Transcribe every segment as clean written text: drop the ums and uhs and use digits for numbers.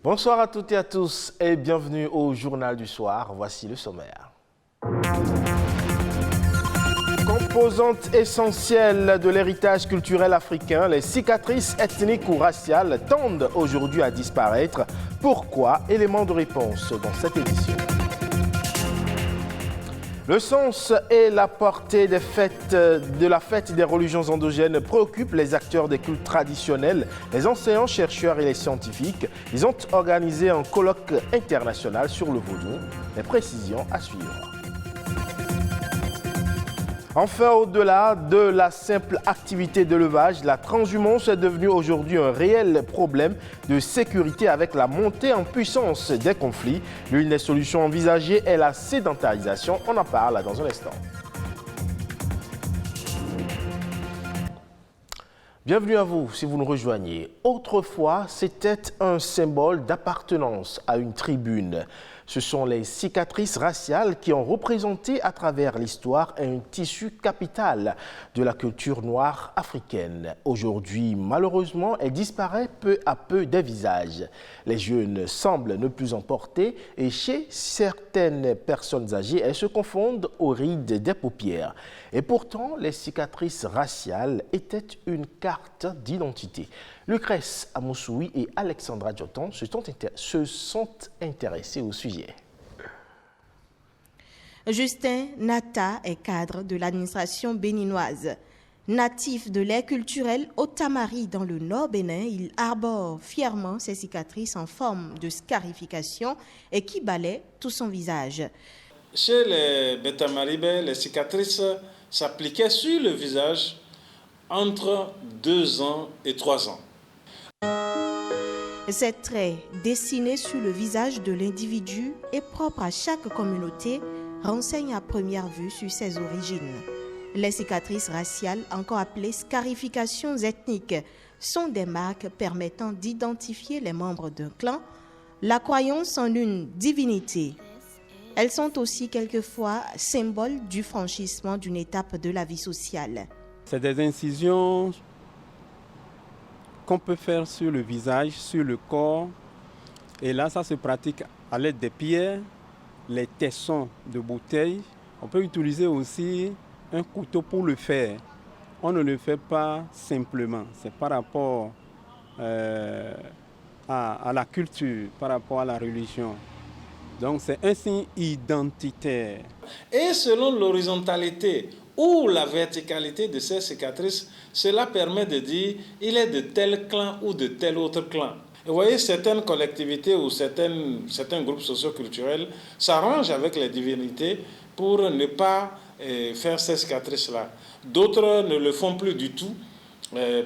Bonsoir à toutes et à tous et bienvenue au Journal du Soir. Voici le sommaire. Composante essentielle de l'héritage culturel africain, les cicatrices ethniques ou raciales tendent aujourd'hui à disparaître. Pourquoi? Élément de réponse dans cette édition. Le sens et la portée de la fête des religions endogènes préoccupent les acteurs des cultes traditionnels, les enseignants, chercheurs et les scientifiques. Ils ont organisé un colloque international sur le vaudou. Les précisions à suivre. Enfin, au-delà de la simple activité d'élevage, la transhumance est devenue aujourd'hui un réel problème de sécurité avec la montée en puissance des conflits. L'une des solutions envisagées est la sédentarisation. On en parle dans un instant. Bienvenue à vous si vous nous rejoignez. Autrefois, c'était un symbole d'appartenance à une tribune. Ce sont les cicatrices raciales qui ont représenté à travers l'histoire un tissu capital de la culture noire africaine. Aujourd'hui, malheureusement, elle disparaît peu à peu des visages. Les jeunes semblent ne plus en porter et chez certaines personnes âgées, elles se confondent aux rides des paupières. Et pourtant, les cicatrices raciales étaient une carte d'identité. Lucrèce Amoussoui et Alexandra Djoton se sont intéressés au sujet. Justin Nata est cadre de l'administration béninoise. Natif de l'ère culturelle Otamari dans le nord Bénin, il arbore fièrement ses cicatrices en forme de scarification et qui balaient tout son visage. Chez les Beta-Maribé, les cicatrices s'appliquaient sur le visage entre 2 ans et 3 ans. Ces traits dessinés sur le visage de l'individu et propres à chaque communauté renseignent à première vue sur ses origines. Les cicatrices raciales, encore appelées scarifications ethniques, sont des marques permettant d'identifier les membres d'un clan, la croyance en une divinité. Elles sont aussi quelquefois symboles du franchissement d'une étape de la vie sociale. C'est des incisions qu'on peut faire sur le visage, sur le corps. Et là, ça se pratique à l'aide des pierres, les tessons de bouteilles. On peut utiliser aussi un couteau pour le faire. On ne le fait pas simplement. C'est par rapport à la culture, par rapport à la religion. Donc c'est un signe identitaire. Et selon l'horizontalité ou la verticalité de ces cicatrices, cela permet de dire il est de tel clan ou de tel autre clan. Et vous voyez, certaines collectivités ou certains groupes socioculturels s'arrangent avec les divinités pour ne pas faire ces cicatrices-là. D'autres ne le font plus du tout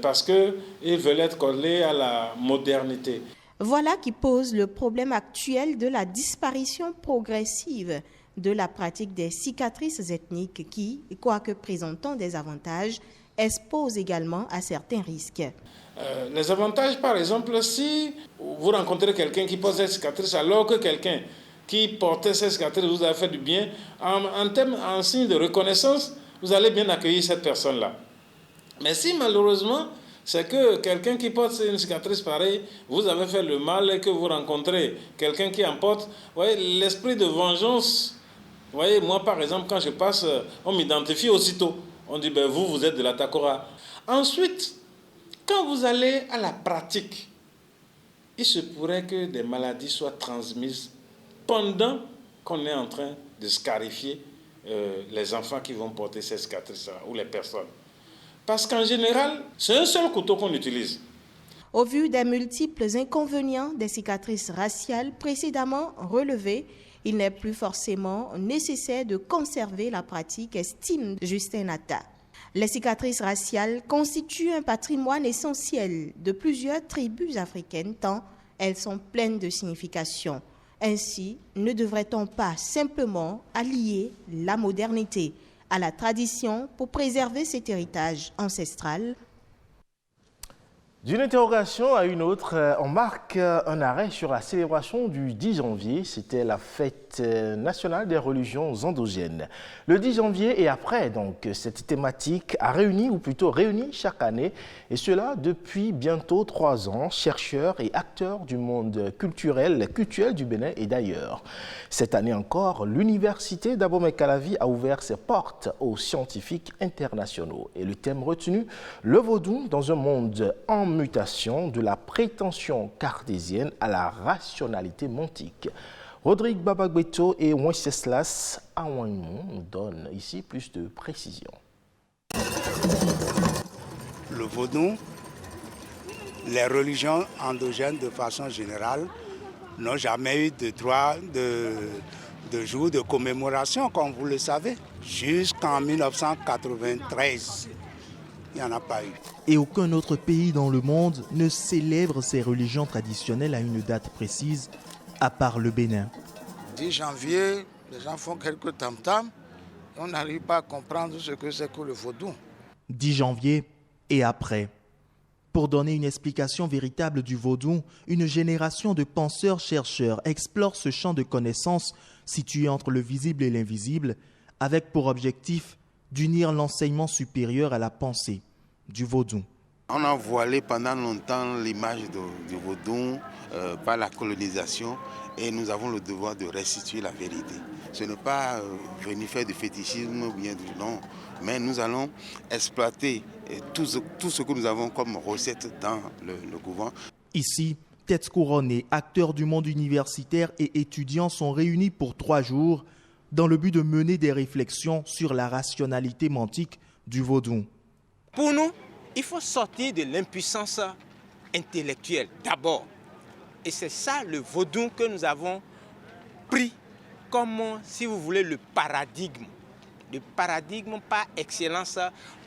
parce qu'ils veulent être collés à la modernité. Voilà qui pose le problème actuel de la disparition progressive de la pratique des cicatrices ethniques qui, quoique présentant des avantages, exposent également à certains risques. Les avantages, par exemple, si vous rencontrez quelqu'un qui porte cette cicatrice alors que quelqu'un qui portait cette cicatrice vous a fait du bien, en signe de reconnaissance, vous allez bien accueillir cette personne-là. Mais si malheureusement, c'est que quelqu'un qui porte une cicatrice pareille, vous avez fait le mal et que vous rencontrez quelqu'un qui en porte, vous voyez, l'esprit de vengeance, vous voyez, moi par exemple, quand je passe, on m'identifie aussitôt. On dit, ben, vous êtes de la Takora. Ensuite, quand vous allez à la pratique, il se pourrait que des maladies soient transmises pendant qu'on est en train de scarifier les enfants qui vont porter ces cicatrices-là, ou les personnes. Parce qu'en général, c'est un seul couteau qu'on utilise. Au vu des multiples inconvénients des cicatrices raciales précédemment relevées, il n'est plus forcément nécessaire de conserver la pratique, estime Justin Nata. Les cicatrices raciales constituent un patrimoine essentiel de plusieurs tribus africaines tant elles sont pleines de signification. Ainsi, ne devrait-on pas simplement allier la modernité à la tradition pour préserver cet héritage ancestral? D'une interrogation à une autre, on marque un arrêt sur la célébration du 10 janvier. C'était la fête nationale des religions endogènes. Le 10 janvier et après, donc, cette thématique a réuni, ou plutôt réunit chaque année, et cela depuis bientôt 3 ans, chercheurs et acteurs du monde culturel du Bénin et d'ailleurs. Cette année encore, l'université d'Abomey-Calavi a ouvert ses portes aux scientifiques internationaux. Et le thème retenu, le vaudou dans un monde en mutation, de la prétention cartésienne à la rationalité montique. Rodrigue Babagbeto et Wenceslas Aouanou nous donnent ici plus de précisions. Le vaudou, les religions endogènes de façon générale n'ont jamais eu de droit de jour de commémoration, comme vous le savez, jusqu'en 1993. Il n'y en a pas eu. Et aucun autre pays dans le monde ne célèbre ces religions traditionnelles à une date précise, à part le Bénin. 10 janvier, les gens font quelques tam-tams, on n'arrive pas à comprendre ce que c'est que le vaudou. 10 janvier et après. Pour donner une explication véritable du vaudou, une génération de penseurs-chercheurs explore ce champ de connaissances situé entre le visible et l'invisible, avec pour objectif d'unir l'enseignement supérieur à la pensée du vaudou. On a voilé pendant longtemps l'image du vaudou par la colonisation et nous avons le devoir de restituer la vérité. Ce n'est pas venir faire du fétichisme ou bien du non, mais nous allons exploiter tout ce que nous avons comme recette dans le couvent. Ici, têtes couronnées, acteurs du monde universitaire et étudiants sont réunis pour 3 jours dans le but de mener des réflexions sur la rationalité montique du vaudou. Pour nous, il faut sortir de l'impuissance intellectuelle d'abord. Et c'est ça le vaudou que nous avons pris comme, si vous voulez, le paradigme par excellence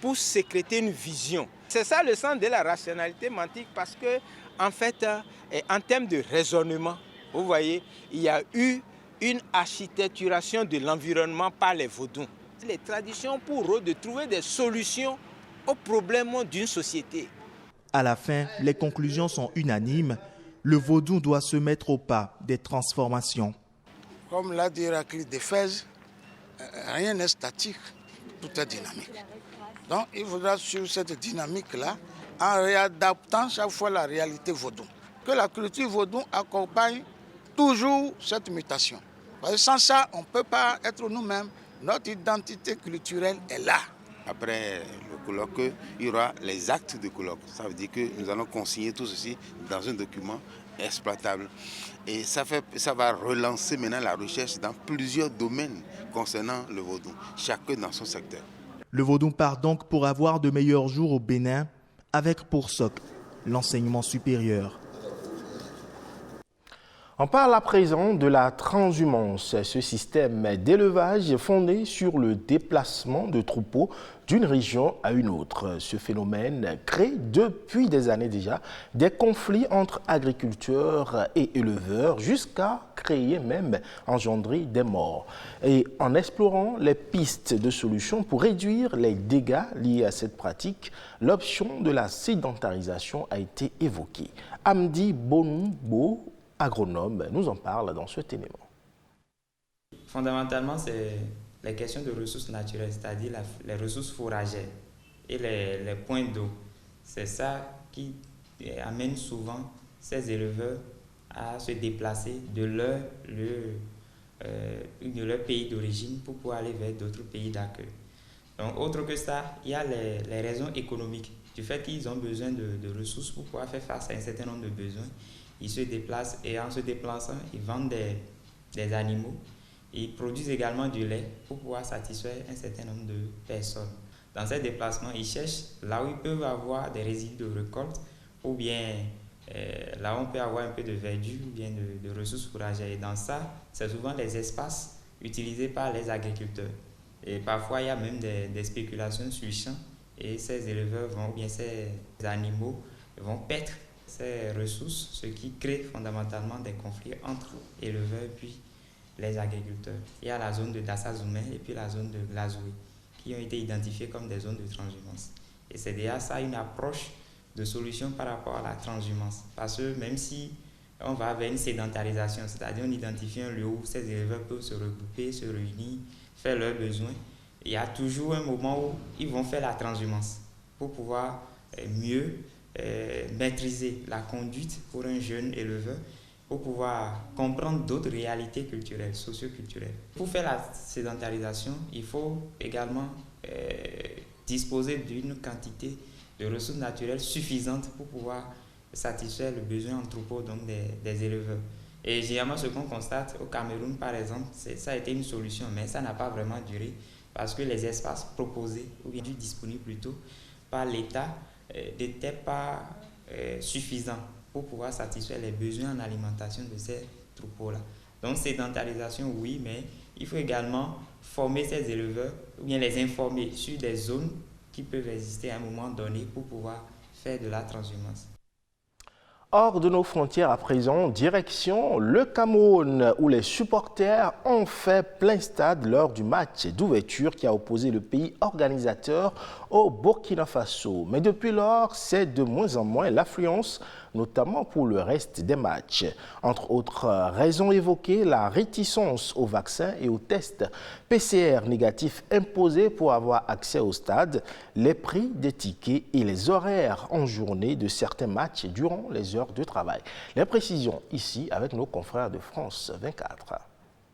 pour sécréter une vision. C'est ça le sens de la rationalité montique parce que, en fait, en termes de raisonnement, vous voyez, il y a eu une architecturation de l'environnement par les vaudous. Les traditions pour eux de trouver des solutions aux problèmes d'une société. À la fin, les conclusions sont unanimes. Le vaudou doit se mettre au pas des transformations. Comme l'a dit Héraclite d'Éphèse, rien n'est statique, tout est dynamique. Donc il faudra suivre cette dynamique-là en réadaptant chaque fois la réalité vaudou. Que la culture vaudou accompagne toujours cette mutation. Parce que sans ça, on ne peut pas être nous-mêmes. Notre identité culturelle est là. Après le colloque, il y aura les actes de colloque. Ça veut dire que nous allons consigner tout ceci dans un document exploitable. Et ça va relancer maintenant la recherche dans plusieurs domaines concernant le vaudou, chacun dans son secteur. Le vaudou part donc pour avoir de meilleurs jours au Bénin, avec pour socle l'enseignement supérieur. On parle à présent de la transhumance, ce système d'élevage fondé sur le déplacement de troupeaux d'une région à une autre. Ce phénomène crée depuis des années déjà des conflits entre agriculteurs et éleveurs jusqu'à créer même engendrer des morts. Et en explorant les pistes de solutions pour réduire les dégâts liés à cette pratique, l'option de la sédentarisation a été évoquée. Amdi Bonoubo, agronome, nous en parle dans cet élément. Fondamentalement, c'est les questions de ressources naturelles, c'est-à-dire les ressources fourragères et les points d'eau. C'est ça qui amène souvent ces éleveurs à se déplacer de leur pays d'origine pour pouvoir aller vers d'autres pays d'accueil. Donc, autre que ça, il y a les raisons économiques. Du fait qu'ils ont besoin de ressources pour pouvoir faire face à un certain nombre de besoins, ils se déplacent et en se déplaçant, ils vendent des animaux. Ils produisent également du lait pour pouvoir satisfaire un certain nombre de personnes. Dans ces déplacements, ils cherchent là où ils peuvent avoir des résidus de récolte ou bien là où on peut avoir un peu de verdure ou bien de ressources fourragères. Et dans ça, c'est souvent les espaces utilisés par les agriculteurs. Et parfois, il y a même des spéculations sur le champ et ces éleveurs ou bien ces animaux vont perdre ces ressources, ce qui crée fondamentalement des conflits entre éleveurs et puis les agriculteurs. Il y a la zone de Dassazoumé et puis la zone de Glazoué qui ont été identifiées comme des zones de transhumance. Et c'est déjà ça une approche de solutions par rapport à la transhumance. Parce que même si on va vers une sédentarisation, c'est-à-dire on identifie un lieu où ces éleveurs peuvent se regrouper, se réunir, faire leurs besoins, il y a toujours un moment où ils vont faire la transhumance pour pouvoir mieux maîtriser la conduite pour un jeune éleveur, pour pouvoir comprendre d'autres réalités culturelles, socio-culturelles. Pour faire la sédentarisation, il faut également disposer d'une quantité de ressources naturelles suffisante pour pouvoir satisfaire le besoin en troupeau donc des éleveurs. Et généralement, ce qu'on constate au Cameroun, par exemple, ça a été une solution, mais ça n'a pas vraiment duré parce que les espaces proposés, ou bien disponibles plutôt, par l'État n'étaient pas suffisants pour pouvoir satisfaire les besoins en alimentation de ces troupeaux-là. Donc, sédentarisation, oui, mais il faut également former ces éleveurs ou bien les informer sur des zones qui peuvent exister à un moment donné pour pouvoir faire de la transhumance. Hors de nos frontières à présent, direction le Cameroun, où les supporters ont fait plein stade lors du match d'ouverture qui a opposé le pays organisateur au Burkina Faso. Mais depuis lors, c'est de moins en moins l'affluence, notamment pour le reste des matchs. Entre autres raisons évoquées, la réticence au vaccin et aux tests PCR négatifs imposés pour avoir accès au stade, les prix des tickets et les horaires en journée de certains matchs durant les heures de travail. Les précisions ici avec nos confrères de France 24.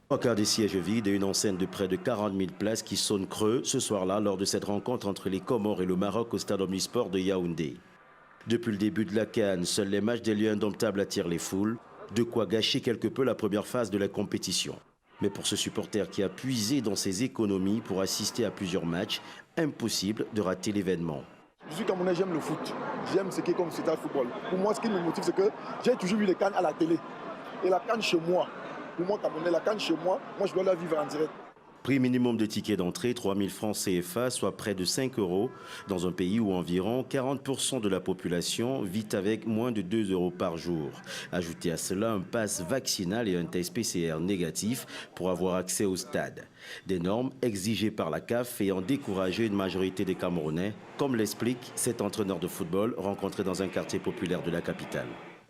Trois quarts des sièges vides et une enceinte de près de 40 000 places qui sonne creux ce soir-là lors de cette rencontre entre les Comores et le Maroc au stade omnisport de Yaoundé. Depuis le début de la CAN, seuls les matchs des Lions indomptables attirent les foules, de quoi gâcher quelque peu la première phase de la compétition. Mais pour ce supporter qui a puisé dans ses économies pour assister à plusieurs matchs, impossible de rater l'événement. Je suis Camerounais, j'aime le foot. J'aime ce qui est comme c'est un football. Pour moi, ce qui me motive, c'est que j'ai toujours vu les CAN à la télé. Et la CAN chez moi, pour moi, Camerounais, la CAN chez moi je dois la vivre en direct. Prix minimum de ticket d'entrée, 3 000 francs CFA, soit près de 5 € dans un pays où environ 40% de la population vit avec moins de 2 € par jour. Ajoutez à cela un pass vaccinal et un test PCR négatif pour avoir accès au stade. Des normes exigées par la CAF ayant découragé une majorité des Camerounais, comme l'explique cet entraîneur de football rencontré dans un quartier populaire de la capitale.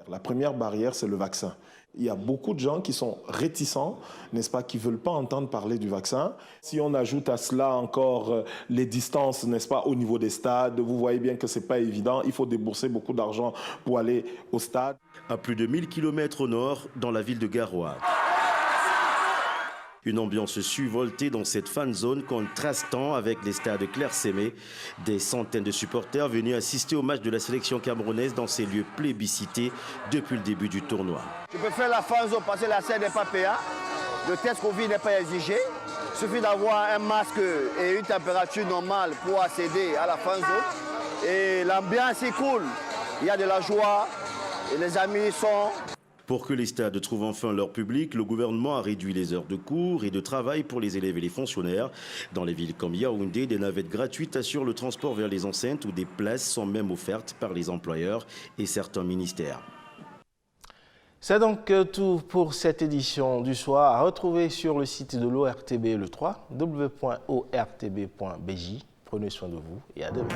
La première barrière, c'est le vaccin. Il y a beaucoup de gens qui sont réticents, n'est-ce pas, qui ne veulent pas entendre parler du vaccin. Si on ajoute à cela encore les distances, n'est-ce pas, au niveau des stades, vous voyez bien que ce n'est pas évident. Il faut débourser beaucoup d'argent pour aller au stade. À plus de 1000 km au nord, dans la ville de Garoua. Une ambiance survoltée dans cette fan zone contrastant avec les stades clairsemés. Des centaines de supporters venus assister au match de la sélection camerounaise dans ces lieux plébiscités depuis le début du tournoi. Je peux faire la fan zone parce que la scène n'est pas payante. Le test Covid n'est pas exigé. Il suffit d'avoir un masque et une température normale pour accéder à la fan zone. Et l'ambiance est cool. Il y a de la joie et les amis sont... Pour que les stades trouvent enfin leur public, le gouvernement a réduit les heures de cours et de travail pour les élèves et les fonctionnaires. Dans les villes comme Yaoundé, des navettes gratuites assurent le transport vers les enceintes où des places sont même offertes par les employeurs et certains ministères. C'est donc tout pour cette édition du soir, à retrouver sur le site de l'ORTB le 3, www.ortb.bj. Prenez soin de vous et à demain.